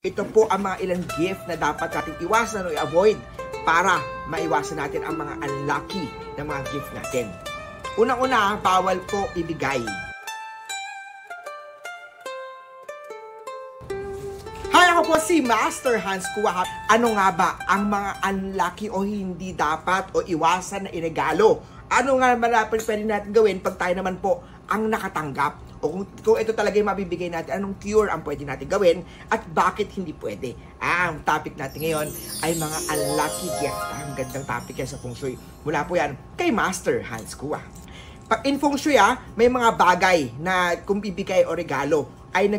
Ito po ang mga ilang gift na dapat natin iwasan o i-avoid para maiwasan natin ang mga unlucky na mga gift natin. Unang-una, bawal po ibigay. Hi, ako po si Master Hans Kua. Ano nga ba ang mga unlucky o hindi dapat o iwasan na iregalo? Ano nga naman pwede natin gawin pag tayo naman po ang nakatanggap? O kung ito talaga yung mabibigay natin, anong cure ang pwede natin gawin at bakit hindi pwede? Ang topic natin ngayon ay mga unlucky gift. Ang gandang topic yan sa Feng Shui. Mula po yan kay Master Hans Kua. In Feng Shui, may mga bagay na kung bibigay o regalo ay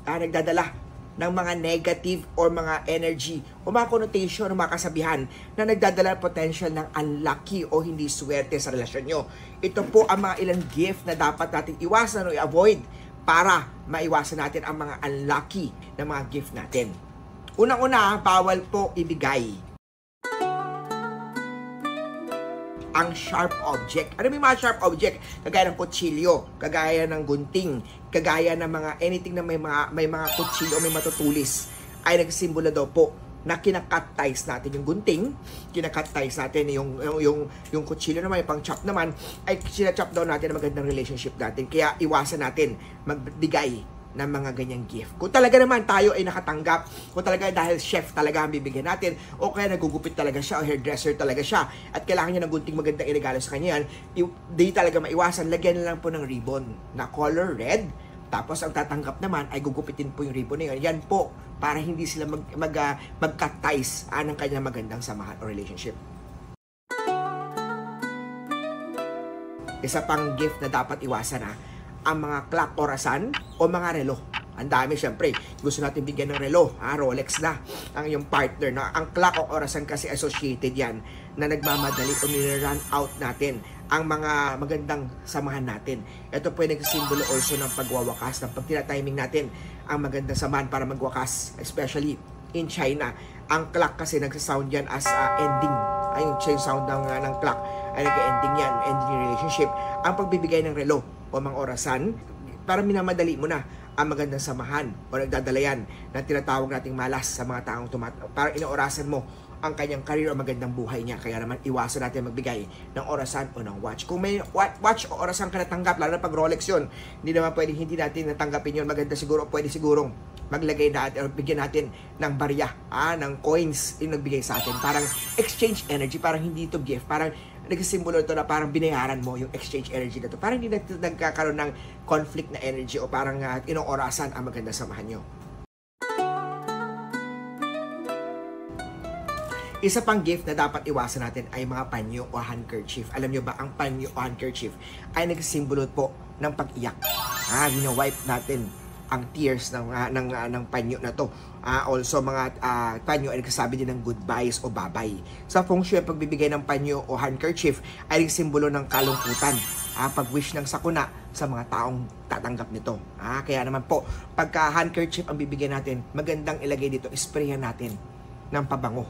nagdadala ng mga negative or mga energy o mga connotation o mga kasabihan na nagdadala potential ng unlucky o hindi swerte sa relasyon nyo. Ito po ang mga ilang gift na dapat natin iwasan o i-avoid para maiwasan natin ang mga unlucky na mga gift natin. Unang-una, bawal po ibigay ang sharp object. Ano may mga sharp object? Kagaya ng kutsilyo, kagaya ng gunting, kagaya ng mga anything na may mga kutsilyo o may matutulis ay nagsimbolo daw po na kinakat ties natin yung gunting, kinakat ties natin yung kutsilyo naman, yung pang chop naman, ay sinachop daw natin ang magandang relationship natin. Kaya iwasan natin magbigay ng mga ganyang gift. Kung talaga naman tayo ay nakatanggap, kung talaga dahil chef talaga ang bibigyan natin, o kaya nagugupit talaga siya, o hairdresser talaga siya, at kailangan niya ng gunting magandang iregalo sa kanya yan, di talaga maiwasan, lagyan na lang po ng ribbon na color red, tapos ang tatanggap naman ay gugupitin po yung ribbon na yan. Yan po, para hindi sila mag-cut ties ng kanyang magandang samahan o relationship. Isa pang gift na dapat iwasan ang mga clock, orasan, o mga relo. Ang dami, syempre. Gusto natin bigyan ng relo, Rolex na, ang yung partner. Na ang clock o orasan kasi associated yan na nagmamadali o nire-run out natin ang mga magandang samahan natin. Ito po ay nagsimbolo also ng pagwawakas, ng pag tina-timing natin ang magandang samahan para magwakas, especially in China. Ang clock kasi nagsasound yan as ending. Yung sound ng clock ay nag-ending yan, ending relationship. Ang pagbibigay ng relo o mga orasan, para minamadali mo na ang magandang samahan o nagdadala yan na tinatawag nating malas sa mga taong para inaorasan mo ang kanyang career o magandang buhay niya. Kaya naman iwasan natin magbigay ng orasan o ng watch. Kung may watch o orasan ka natanggap, lalo na pag Rolex yun, hindi naman pwede hindi natin natanggapin yun. Maganda siguro, pwede sigurong maglagay natin o bigyan natin ng barya, ng coins yung nagbigay sa atin. Parang exchange energy, parang hindi ito gift, parang nagsimbolo ito na parang binayaran mo yung exchange energy na ito. Parang hindi nagkakaroon ng conflict na energy o parang inoorasan ang magandang samahan nyo. Isa pang gift na dapat iwasan natin ay mga panyo o handkerchief. Alam nyo ba, ang panyo o handkerchief ay nagsimbolo po ng pag-iyak. Gina-wipe natin ang tears ng panyo na to. Also, mga panyo ay nagsasabi din ng goodbyes o babay. Sa Feng Shui, ang pagbibigay ng panyo o handkerchief ay simbolo ng kalungkutan. Pag-wish ng sakuna sa mga taong tatanggap nito. Kaya naman po, pagka handkerchief ang bibigyan natin, magandang ilagay dito, sprayan natin ng pabango.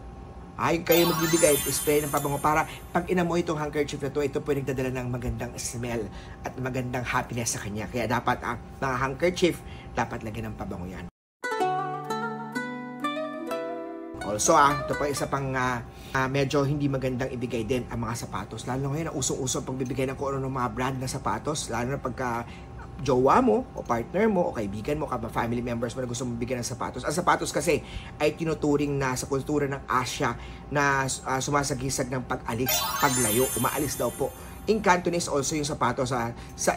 Kayo magbibigay, spray ng pabango para pag inamoy itong handkerchief na ito po nagdadala ng magandang smell at magandang happiness sa kanya. Kaya dapat mga handkerchief, dapat lagyan ng pabango yan. Also, ito pa isa pang medyo hindi magandang ibigay din ang mga sapatos. Lalo ngayon, usong-uso pagbibigay ng kung ano ng mga brand na sapatos, lalo na pagka jowa mo, o partner mo, o kaibigan mo, family members mo na gusto mong bigyan ng sapatos. Ang sapatos kasi ay tinuturing na sa kultura ng Asia na sumasagisag ng pag-alis, paglayo, umaalis daw po. In Cantonese also yung sapatos,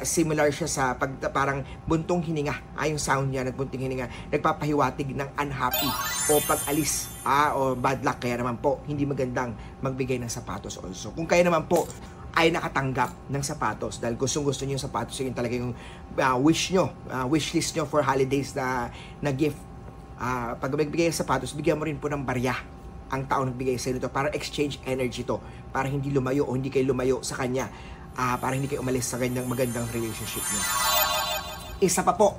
similar siya sa parang buntong hininga. Yung sound niya, nagbunting hininga, nagpapahiwatig ng unhappy o pag-alis o bad luck. Kaya naman po, hindi magandang magbigay ng sapatos also. Kung kayo naman po ay nakatanggap ng sapatos dahil gustong-gusto niyo yung sapatos, yun talaga yung wish nyo, wish list nyo for holidays na gift. Pag magbigay ng sapatos, bigyan mo rin po ng barya ang tao nagbigay sa inyo ito para exchange energy to, para hindi lumayo o hindi kayo lumayo sa kanya, para hindi kayo umalis sa kanyang magandang relationship niyo. Isa pa po,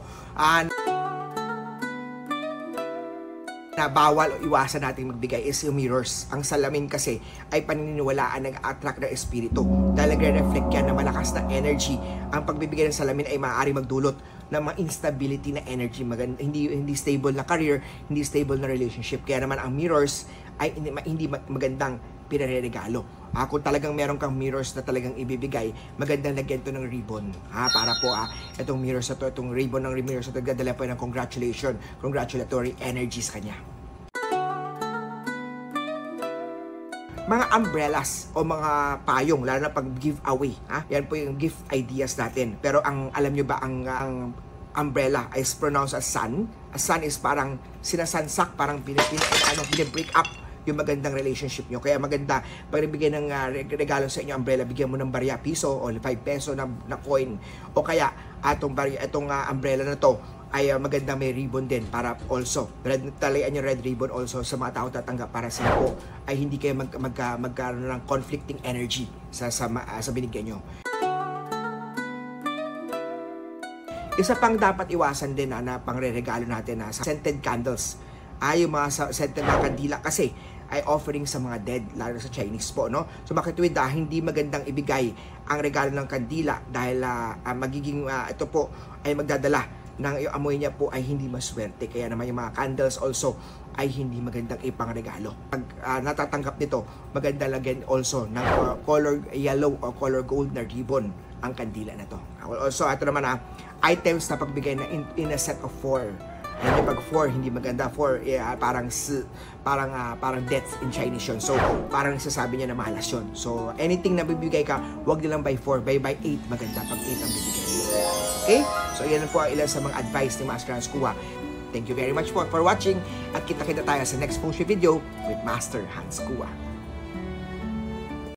na bawal o iwasan natin magbigay is yung mirrors. Ang salamin kasi ay paniniwalaan nag-attract ng espiritu. Dahil nagre-reflect yan na malakas na energy. Ang pagbibigay ng salamin ay maaari magdulot na mga instability na energy, hindi stable na career, hindi stable na relationship. Kaya naman ang mirrors ay hindi magandang pinareregalo. Kung talagang meron kang mirrors na talagang ibibigay, magandang lagyan to ng ribbon. Para po itong mirrors na to, itong ribbon ng mirrors na to, gadala po ng congratulatory energy sa kanya. Mga umbrellas o mga payong, lalo na pag giveaway. Yan po yung gift ideas natin. Pero alam nyo ba, ang umbrella is pronounced as sun. A sun is parang sinasansak, parang binibreak up yung magandang relationship nyo. Kaya maganda, pag nabigyan ng regalo sa inyo umbrella, bigyan mo ng barya piso o 5 peso na coin. O kaya, itong umbrella na to, ay maganda may ribbon din para also talayan yung red ribbon also sa mga tao tatanggap para sila po ay hindi kayo magkaroon ng conflicting energy sa binigyan nyo. Isa pang dapat iwasan din na pangre-regalo natin sa scented candles. Yung mga scented na kandila kasi ay offering sa mga dead, lalo sa Chinese po, no? So makituwid hindi magandang ibigay ang regalo ng kandila dahil magiging ito po ay magdadala ng amoy niya po ay hindi maswerte. Kaya naman yung mga candles also ay hindi magandang ipangregalo. Pag natatanggap nito, maganda lagyan also ng color yellow o color gold na ribbon ang kandila na to. Also, ito naman items na pagbigay na in a set of 4. Yan yung pag 4, hindi maganda. 4, parang death in Chinese yun. So, parang sasabi niya na malas yun. So, anything na bibigay ka, wag nilang by 4, by 8, maganda pag 8 ang bibigay. Okay? So, yan po ang ilan sa mga advice ni Master Hans Kua. Thank you very much for watching at kita-kita tayo sa next feng shui video with Master Hans Kua.